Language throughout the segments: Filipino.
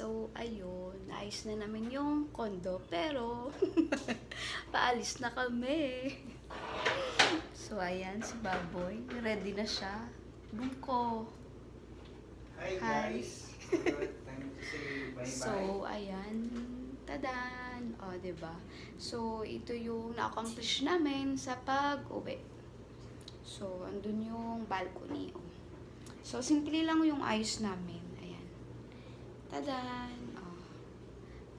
So, ayun, naayos na namin yung kondo, pero paalis na kami. So, ayan, si Baboy, ready na siya. Bungko. Hi Hi. guys! Good time to say bye-bye. So, ayan, tadan. O, diba? So, ito yung na-accomplish namin sa pag-uwi. So, andun yung balcony. Oh. So, simple lang yung ayos namin. Ayan. Tadan! Oh.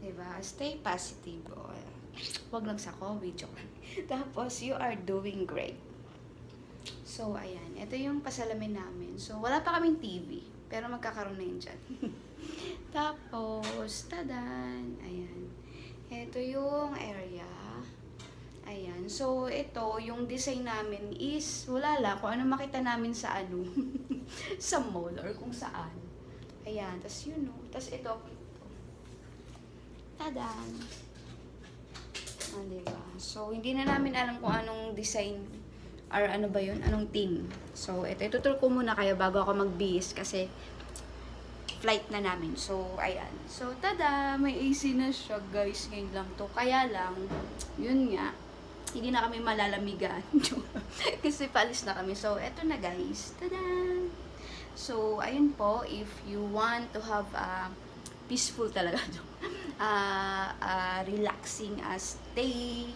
Diba? Stay positive. Oh. Wag lang sa COVID. Joke lang. Tapos, you are doing great. So, ayan. Ito yung pasalamin namin. So, wala pa kaming TV. Pero magkakaroon na yun dyan. Tapos, tadan! Ayan. Ito yung area. Ayan. So, ito, yung design namin is, wala lang, kung ano makita namin sa ano, sa mall or kung saan. Ayan. Tapos, yun, no. Tapos, ito. Tadan! Ah, diba? So, hindi na namin alam kung anong design or ano ba yun, anong theme. So, ito, ituturo ko muna kayo bago ako magbihis kasi flight na namin. So, ayan. So, tada! May AC na siya, guys. Ngayon lang to. Kaya lang, yun nga, hindi na kami malalamigan. Kasi paalis na kami. So, eto na, guys. Tada! So, ayun po. If you want to have a peaceful talaga, relaxing stay,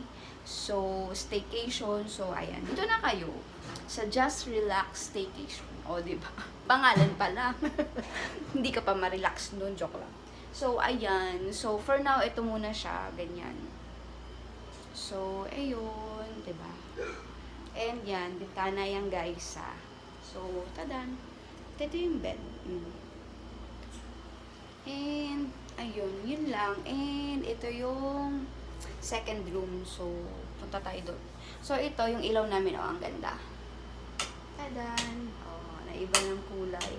so, staycation. So, ayan. Dito na kayo sa Just Relax Staycation. O, diba? Pangalan pa lang. Hindi ka pa ma-relax nun. Joke lang. So, ayan. So, for now, ito muna siya. Ganyan. So, ayun. Diba? And yan. Bintana yan, guys, ha. So, tadan. Ito yung bed. And, ayun. Yun lang. And, ito yung second room. So, punta tayo doon. So, ito yung ilaw namin. O, ang ganda. Tadan! Oh, naiba ng kulay.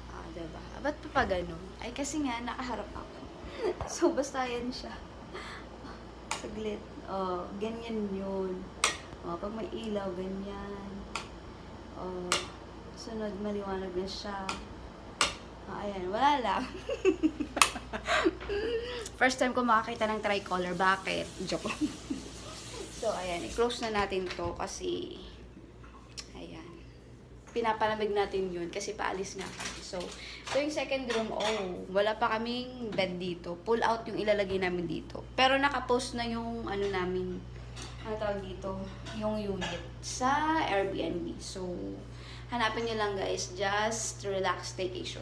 Ah, diba? Ba't pa ganun? Ay, kasi nga, nakaharap ako. So, basta yan siya. Saglit. Oh, ganyan yun. Oh, pag may ilaw, ganyan. Oh, sunod, maliwanag na siya. Oh, ayan, wala lang. First time ko makakita ng tricolor. Bakit? Joke. So, ayan, i-close na natin to kasi pinapalamig natin yun kasi paalis nga kami. So, ito yung second room. Oh, wala pa kaming bed dito. Pull out yung ilalagay namin dito. Pero nakapost na yung ano namin, ano tawag dito, yung unit sa Airbnb. So, hanapin nyo lang guys, Just Relax Staycation.